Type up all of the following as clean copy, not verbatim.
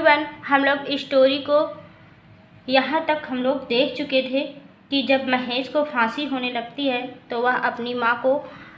Everyone, हम लोग story को यहाँ तक हम लोग देख चुके थे कि जब महेश को फांसी होने लगती है तो वह अपनी माँ को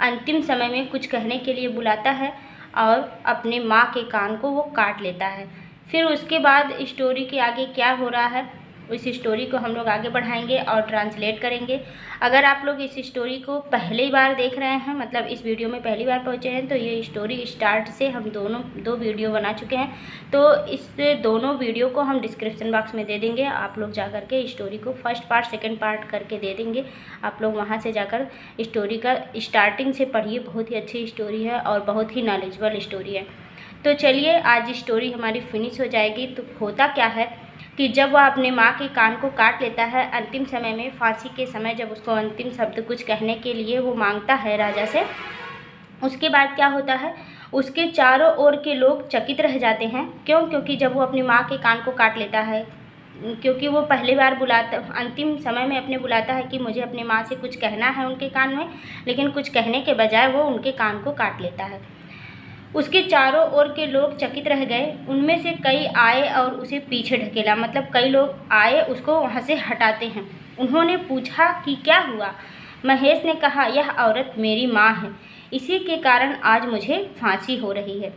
अंतिम समय में कुछ कहने के लिए बुलाता है और अपनी माँ के कान को वो काट लेता है। फिर उसके बाद स्टोरी के आगे क्या हो रहा है इस स्टोरी को हम लोग आगे बढ़ाएंगे और ट्रांसलेट करेंगे। अगर आप लोग इस स्टोरी को पहली बार देख रहे हैं, मतलब इस वीडियो में पहली बार पहुंचे हैं, तो ये स्टोरी स्टार्ट से हम दो वीडियो बना चुके हैं। तो इस दोनों वीडियो को हम डिस्क्रिप्शन बॉक्स में दे देंगे। आप लोग जा कर के स्टोरी को फर्स्ट पार्ट सेकंड पार्ट करके दे देंगे। आप लोग वहाँ से जाकर स्टोरी का स्टार्टिंग से पढ़िए। बहुत ही अच्छी स्टोरी है और बहुत ही नॉलेजेबल स्टोरी है। तो चलिए, आज स्टोरी हमारी फिनिश हो जाएगी। तो होता क्या है कि जब वह अपने माँ के कान को काट लेता है अंतिम समय में, फांसी के समय, जब उसको अंतिम शब्द कुछ कहने के लिए वो मांगता है राजा से, उसके बाद क्या होता है, उसके चारों ओर के लोग चकित रह जाते हैं। क्योंकि जब वो अपनी माँ के कान को काट लेता है, क्योंकि वो पहली बार अंतिम समय में अपने बुलाता है कि मुझे अपनी माँ से कुछ कहना है उनके कान में, लेकिन कुछ कहने के बजाय वो उनके कान को काट लेता है। उसके चारों ओर के लोग चकित रह गए। उनमें से कई आए और उसे पीछे ढकेला, मतलब कई लोग आए उसको वहाँ से हटाते हैं। उन्होंने पूछा कि क्या हुआ। महेश ने कहा, यह औरत मेरी माँ है, इसी के कारण आज मुझे फांसी हो रही है।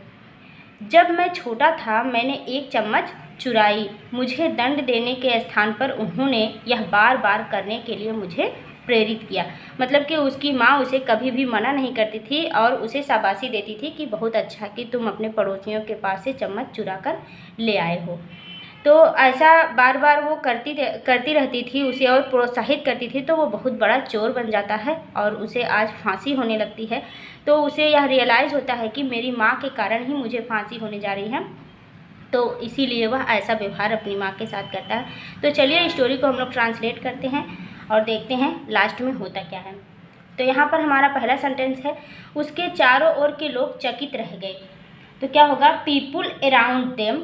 जब मैं छोटा था मैंने एक चम्मच चुराई। मुझे दंड देने के स्थान पर उन्होंने यह बार बार करने के लिए मुझे प्रेरित किया। मतलब कि उसकी माँ उसे कभी भी मना नहीं करती थी और उसे शाबाशी देती थी कि बहुत अच्छा कि तुम अपने पड़ोसियों के पास से चम्मच चुरा कर ले आए हो। तो ऐसा बार बार वो करती रहती थी उसे और प्रोत्साहित करती थी। तो वो बहुत बड़ा चोर बन जाता है और उसे आज फांसी होने लगती है। तो उसे यह रियलाइज़ होता है कि मेरी माँ के कारण ही मुझे फांसी होने जा रही है, तो इसीलिए वह ऐसा व्यवहार अपनी माँ के साथ करता है। तो चलिए स्टोरी को हम लोग ट्रांसलेट करते हैं और देखते हैं लास्ट में होता क्या है। तो यहाँ पर हमारा पहला सेंटेंस है, उसके चारों ओर के लोग चकित रह गए। तो क्या होगा, people around them,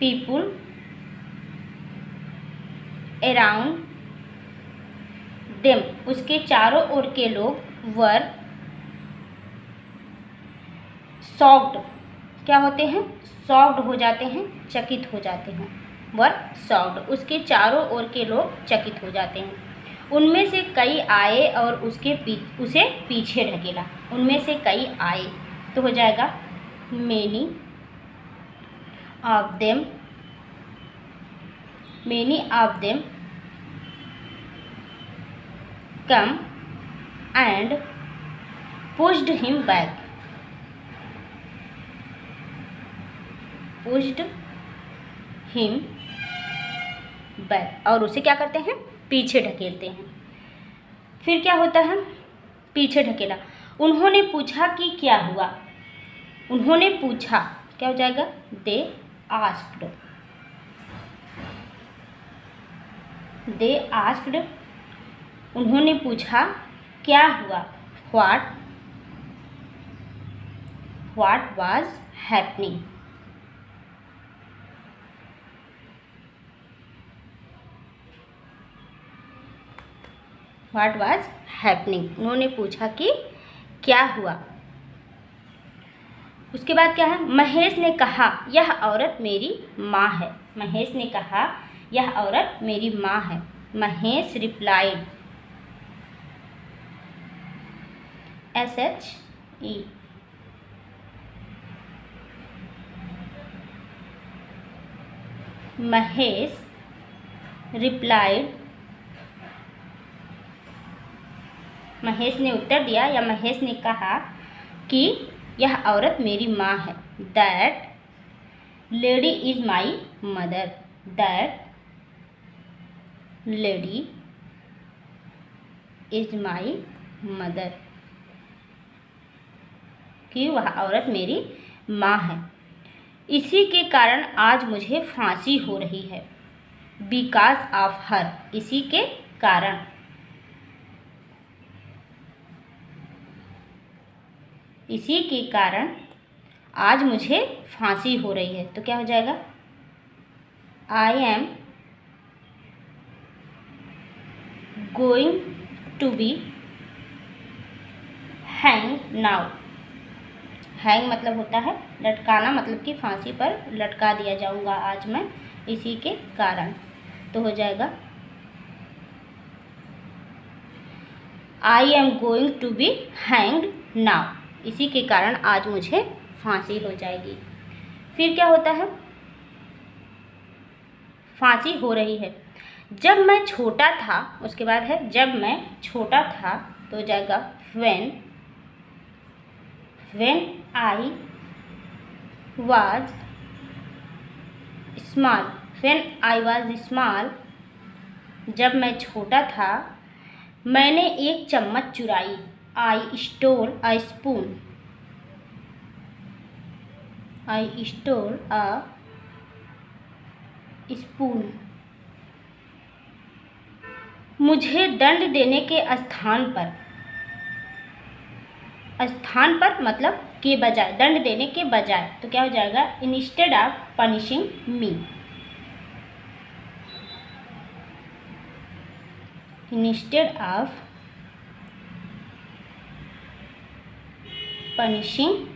people around them, उसके चारों ओर के लोग वर शॉक्ड, क्या होते हैं, शॉक्ड हो जाते हैं, चकित हो जाते हैं। वर शॉक्ड, उसके चारों ओर के लोग चकित हो जाते हैं। उनमें से कई आए और उसे पीछे ढकेला। उनमें से कई आए तो हो जाएगा many of them, many of them come and pushed him back, pushed him back, और उसे क्या करते हैं, पीछे ढकेलते हैं। फिर क्या होता है, पीछे ढकेला। उन्होंने पूछा कि क्या हुआ। उन्होंने पूछा, क्या हो जाएगा, दे आस्क्ड, दे आस्क्ड, उन्होंने पूछा क्या हुआ। What was happening, what was happening, उन्होंने पूछा कि क्या हुआ। उसके बाद क्या है, महेश ने कहा यह औरत मेरी माँ है। महेश ने कहा यह औरत मेरी माँ है। Mahesh replied, SHE, Mahesh replied, Mahesh ने उत्तर दिया या महेश ने कहा कि यह औरत मेरी माँ है। That lady is my mother, that lady is my mother, कि वह औरत मेरी माँ है, इसी के कारण आज मुझे फांसी हो रही है। बिकॉज ऑफ हर, इसी के कारण, इसी के कारण आज मुझे फांसी हो रही है। तो क्या हो जाएगा, I am going to be hang hang now. Hang मतलब होता है लटकाना, मतलब कि फांसी पर लटका दिया जाऊंगा आज मैं इसी के कारण। तो हो जाएगा I am going to be hanged now, इसी के कारण आज मुझे फांसी हो जाएगी। फिर क्या होता है, फांसी हो रही है। जब मैं छोटा था, उसके बाद है जब मैं छोटा था, तो हो जाएगा when I was small। when I was small, जब मैं छोटा था, मैंने एक चम्मच चुराई। I stole a spoon। I stole a spoon। मुझे दंड देने के स्थान पर, स्थान पर मतलब के बजाय, दंड देने के बजाय, तो क्या हो जाएगा instead of punishing me. Instead of punishing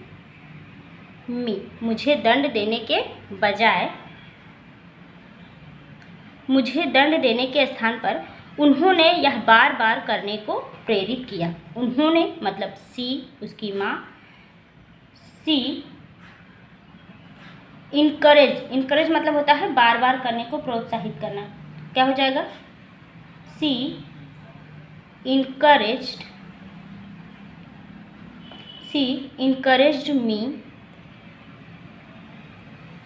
me, मुझे दंड देने के बजाय, मुझे दंड देने के स्थान पर उन्होंने यह बार बार करने को प्रेरित किया। उन्होंने मतलब सी, उसकी माँ, सी इनकरेज, इनकरेज मतलब होता है बार बार करने को प्रोत्साहित करना। क्या हो जाएगा सी इनकरेज्ड, सी इनकरेज्ड मी,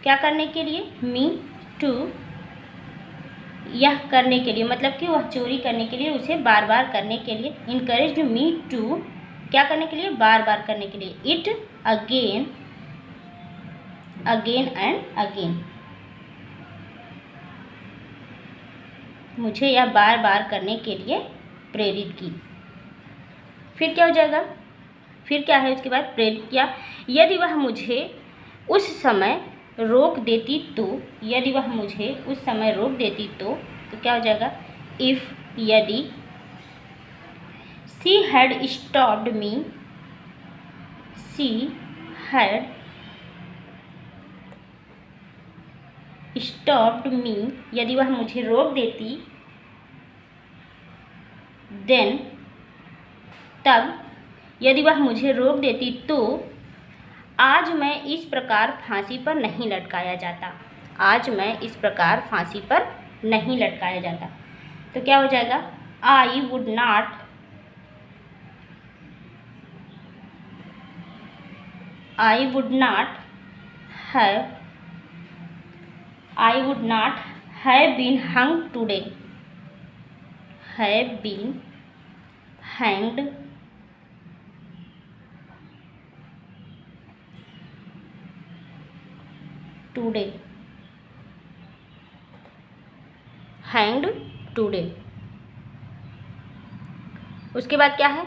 क्या करने के लिए, मी टू, यह करने के लिए मतलब कि वह चोरी करने के लिए, उसे बार बार करने के लिए। इनकरेज्ड मी टू, क्या करने के लिए, बार बार करने के लिए। It again, again and again, मुझे यह बार बार करने के लिए प्रेरित की। फिर क्या हो जाएगा, फिर क्या है उसके बाद, प्रेरित किया। यदि वह मुझे उस समय रोक देती तो, यदि वह मुझे उस समय रोक देती तो क्या हो जाएगा इफ़, यदि। She had stopped me, she had stopped me, यदि वह मुझे रोक देती, देन, तब, यदि वह मुझे रोक देती तो आज मैं इस प्रकार फांसी पर नहीं लटकाया जाता। आज मैं इस प्रकार फांसी पर नहीं लटकाया जाता। तो क्या हो जाएगा I would not, I would not have, I would not have been hung today, have been hanged today, hanged today. उसके बाद क्या है,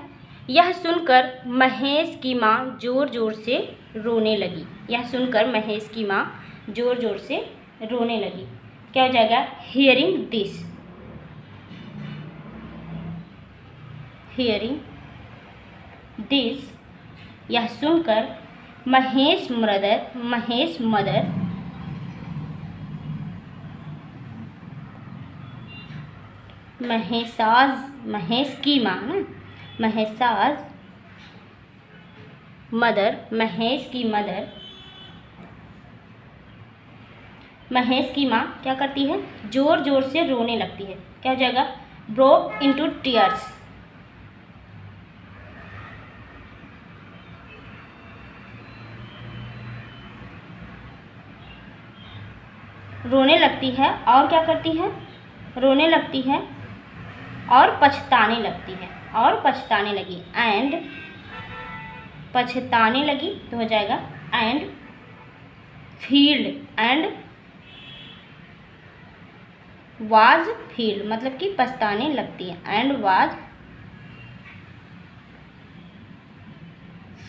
यह सुनकर महेश की माँ जोर जोर से रोने लगी। यह सुनकर महेश की माँ जोर जोर से रोने लगी। क्या हो जाएगा हियरिंग दिस, हियरिंग दिस, यह सुनकर महेश मदर, महेश मदर, महेशाज, महेश की माँ ना, महेशाज मदर, महेश की मदर, महेश की माँ क्या करती है, जोर जोर से रोने लगती है। क्या हो जाएगा ब्रोक इनटू टीयर्स, रोने लगती है और क्या करती है, रोने लगती है और पछताने लगती है, और पछताने लगी, एंड, पछताने लगी तो हो जाएगा and field, and was field मतलब कि पछताने लगती है, एंड वाज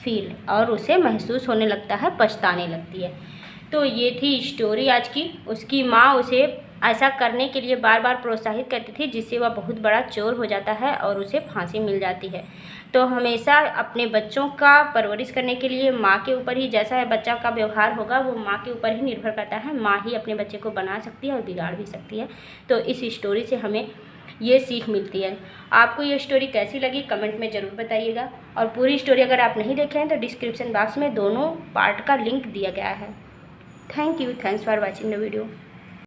फील्ड, और उसे महसूस होने लगता है, पछताने लगती है। तो ये थी स्टोरी आज की। उसकी माँ उसे ऐसा करने के लिए बार बार प्रोत्साहित करती थी, जिससे वह बहुत बड़ा चोर हो जाता है और उसे फांसी मिल जाती है। तो हमेशा अपने बच्चों का परवरिश करने के लिए माँ के ऊपर ही, जैसा बच्चा का व्यवहार होगा वो माँ के ऊपर ही निर्भर करता है। माँ ही अपने बच्चे को बना सकती है और बिगाड़ भी सकती है। तो इस स्टोरी से हमें ये सीख मिलती है। आपको ये स्टोरी कैसी लगी कमेंट में ज़रूर बताइएगा। और पूरी स्टोरी अगर आप नहीं देखे हैं तो डिस्क्रिप्शन बॉक्स में दोनों पार्ट का लिंक दिया गया है। Thank you, thanks for watching the video.